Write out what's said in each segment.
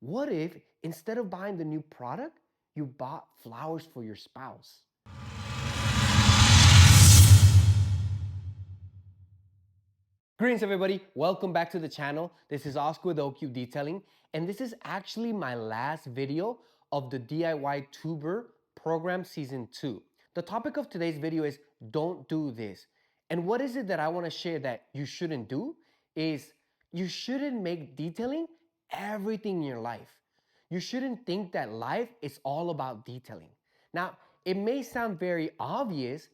What if instead of buying the new product, you bought flowers for your spouse? Greetings everybody, welcome back to the channel. This is Oscar with OQ Detailing, and this is actually my last video of the DIY Tuber program season 2. The topic of today's video is don't do this. And what is it that I want to share that you shouldn't do is you shouldn't make detailing everything in your life. You shouldn't think that life is all about detailing. Now, it may sound very obvious,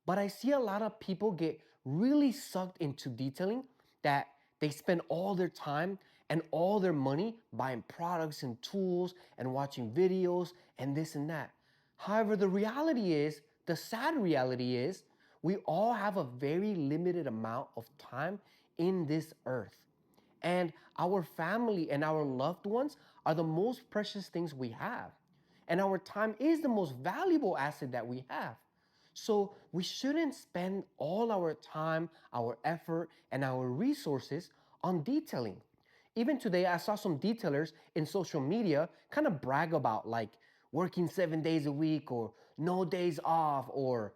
but I see a lot of people get really sucked into detailing that they spend all their time and all their money buying products and tools and watching videos and this and that. However, the sad reality is, we all have a very limited amount of time in this earth. And our family and our loved ones are the most precious things we have. And our time is the most valuable asset that we have. So we shouldn't spend all our time, our effort, and our resources on detailing. Even today, I saw some detailers in social media kind of brag about like working 7 days a week or no days off or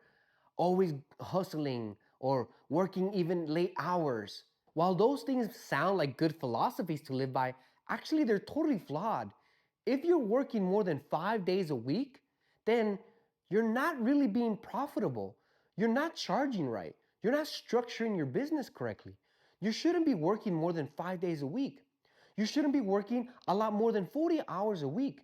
always hustling or working even late hours. While those things sound like good philosophies to live by, actually they're totally flawed. If you're working more than 5 days a week, then you're not really being profitable. You're not charging right. You're not structuring your business correctly. You shouldn't be working more than 5 days a week. You shouldn't be working a lot more than 40 hours a week.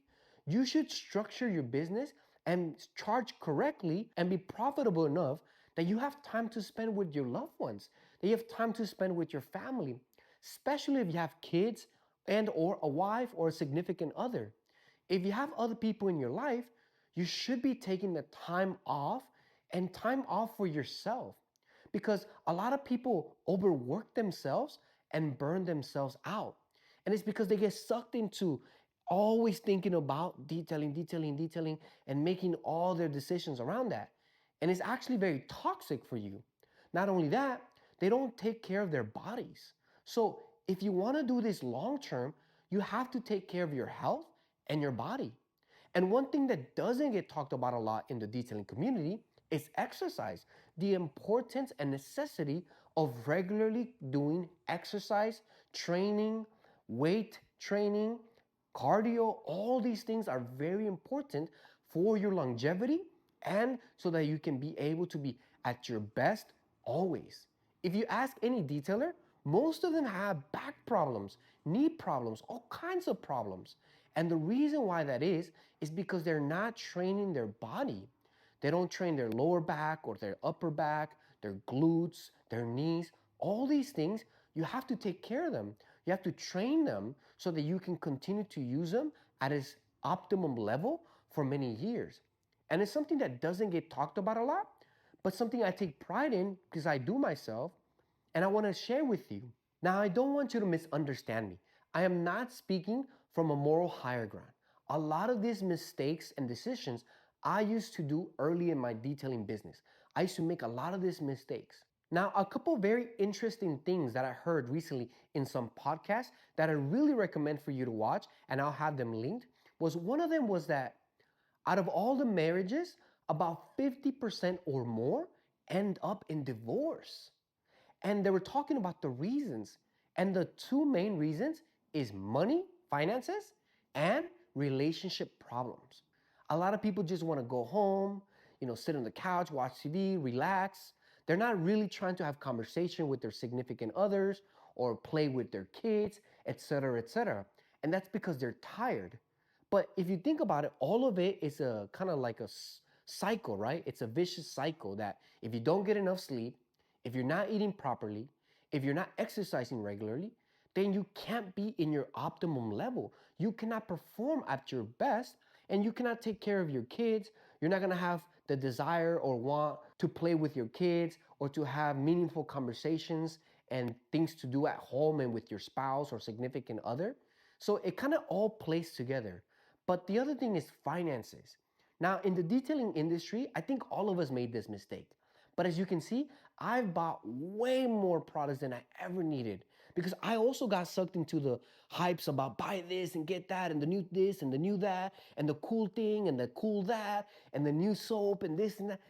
You should structure your business and charge correctly and be profitable enough that you have time to spend with your loved ones, that you have time to spend with your family, especially if you have kids and or a wife or a significant other. If you have other people in your life, you should be taking the time off and time off for yourself, because a lot of people overwork themselves and burn themselves out. And it's because they get sucked into always thinking about detailing, detailing, detailing, and making all their decisions around that. And it's actually very toxic for you. Not only that, they don't take care of their bodies. So if you want to do this long term, you have to take care of your health and your body. And one thing that doesn't get talked about a lot in the detailing community is exercise. The importance and necessity of regularly doing exercise, training, weight training, cardio, all these things are very important for your longevity and so that you can be able to be at your best always. If you ask any detailer, most of them have back problems, knee problems, all kinds of problems. And the reason why that is because they're not training their body. They don't train their lower back or their upper back, their glutes, their knees. All these things, you have to take care of them. You have to train them so that you can continue to use them at its optimum level for many years. And it's something that doesn't get talked about a lot, but something I take pride in because I do myself and I want to share with you. Now, I don't want you to misunderstand me. I am not speaking from a moral higher ground. A lot of these mistakes and decisions I used to do early in my detailing business. I used to make a lot of these mistakes. Now, a couple very interesting things that I heard recently in some podcasts that I really recommend for you to watch, and I'll have them linked, was one of them was that out of all the marriages, about 50% or more end up in divorce. And they were talking about the reasons. And the two main reasons is money, finances, and relationship problems. A lot of people just want to go home, sit on the couch, watch TV, relax. They're not really trying to have conversation with their significant others or play with their kids, etc., etc. And that's because they're tired. But if you think about it, all of it is a kind of like a cycle, right? It's a vicious cycle that if you don't get enough sleep, if you're not eating properly, if you're not exercising regularly, then you can't be in your optimum level. You cannot perform at your best and you cannot take care of your kids. You're not gonna have the desire or want to play with your kids or to have meaningful conversations and things to do at home and with your spouse or significant other. So it kind of all plays together. But the other thing is finances. Now, in the detailing industry, I think all of us made this mistake. But as you can see, I've bought way more products than I ever needed because I also got sucked into the hypes about buy this and get that and the new this and the new that and the cool thing and the cool that and the new soap and this and that.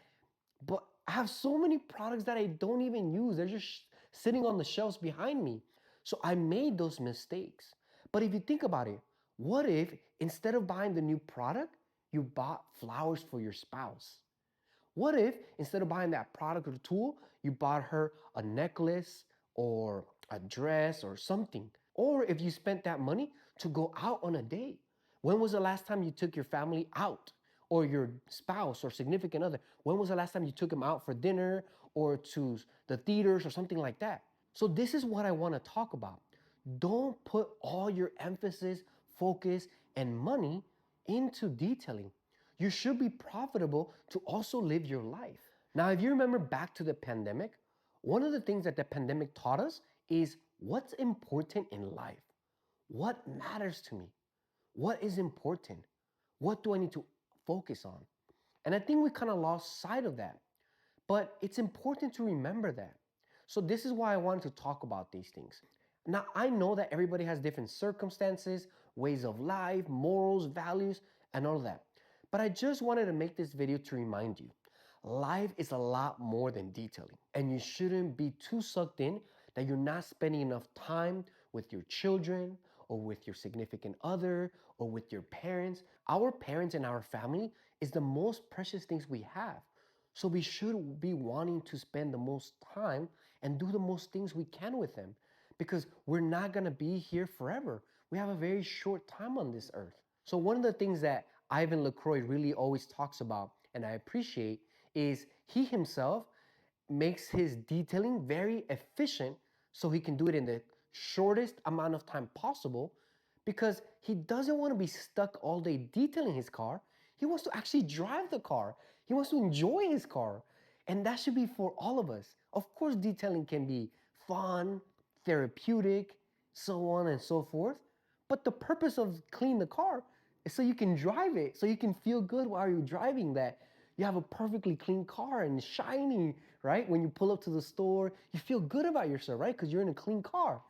But I have so many products that I don't even use. They're just sitting on the shelves behind me. So I made those mistakes. But if you think about it, what if instead of buying the new product, you bought flowers for your spouse? What if instead of buying that product or tool, you bought her a necklace or a dress or something? Or if you spent that money to go out on a date? When was the last time you took your family out? Or your spouse or significant other? When was the last time you took them out for dinner or to the theaters or something like that? So, this is what I want to talk about. Don't put all your emphasis, focus, and money into detailing. You should be profitable to also live your life. Now, if you remember back to the pandemic, one of the things that the pandemic taught us is what's important in life. What matters to me? What is important? What do I need to focus on? And I think we kind of lost sight of that. But it's important to remember that. So, this is why I wanted to talk about these things. Now, I know that everybody has different circumstances, ways of life, morals, values, and all of that. But I just wanted to make this video to remind you life is a lot more than detailing. And you shouldn't be too sucked in that you're not spending enough time with your children or with your significant other or with your parents. Our parents and our family is the most precious things we have. So we should be wanting to spend the most time and do the most things we can with them because we're not going to be here forever. We have a very short time on this earth. So one of the things that Ivan LaCroix really always talks about and I appreciate is he himself makes his detailing very efficient so he can do it in the shortest amount of time possible because he doesn't want to be stuck all day detailing his car. He wants to actually drive the car. He wants to enjoy his car. And that should be for all of us. Of course, detailing can be fun, therapeutic, so on and so forth. But the purpose of cleaning the car is so you can drive it, so you can feel good while you're driving that. You have a perfectly clean car and shiny, right? When you pull up to the store, you feel good about yourself, right? Because you're in a clean car.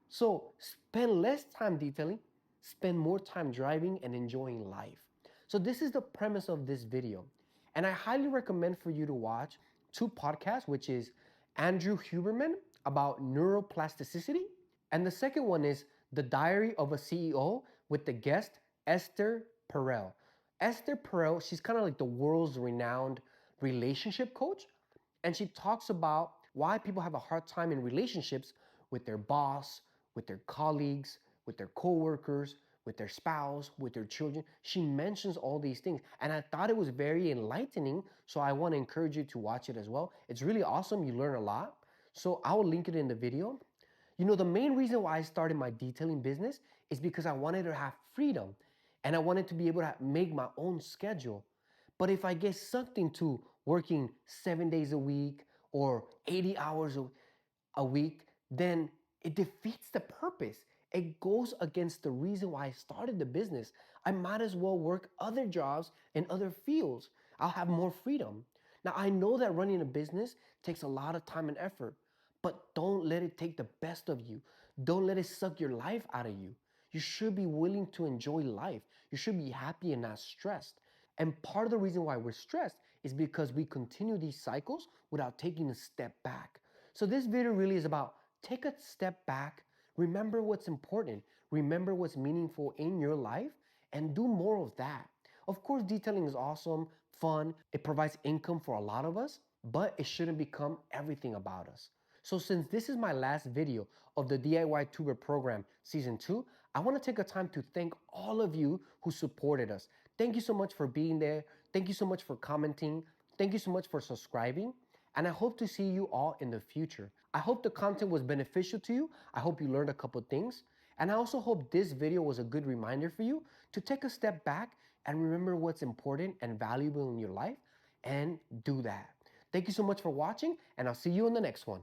So spend less time detailing, spend more time driving and enjoying life. So this is the premise of this video. And I highly recommend for you to watch two podcasts, which is Andrew Huberman about neuroplasticity. And the second one is The Diary of a CEO with the guest Esther Perel. Esther Perel, she's kind of like the world's renowned relationship coach. And she talks about why people have a hard time in relationships with their boss, with their colleagues, with their coworkers, with their spouse, with their children. She mentions all these things. And I thought it was very enlightening. So I want to encourage you to watch it as well. It's really awesome. You learn a lot. So I will link it in the video. You know, the main reason why I started my detailing business is because I wanted to have freedom and I wanted to be able to make my own schedule. But if I get sucked into working 7 days a week or 80 hours a week, then it defeats the purpose. It goes against the reason why I started the business. I might as well work other jobs in other fields. I'll have more freedom. Now, I know that running a business takes a lot of time and effort, but don't let it take the best of you. Don't let it suck your life out of you. You should be willing to enjoy life. You should be happy and not stressed. And part of the reason why we're stressed is because we continue these cycles without taking a step back. So this video really is about take a step back, remember what's important, remember what's meaningful in your life, and do more of that. Of course, detailing is awesome, fun, it provides income for a lot of us, but it shouldn't become everything about us. So since this is my last video of the DIY Tuber program season 2, I want to take a time to thank all of you who supported us. Thank you so much for being there. Thank you so much for commenting. Thank you so much for subscribing. And I hope to see you all in the future. I hope the content was beneficial to you. I hope you learned a couple things. And I also hope this video was a good reminder for you to take a step back and remember what's important and valuable in your life and do that. Thank you so much for watching, and I'll see you in the next one.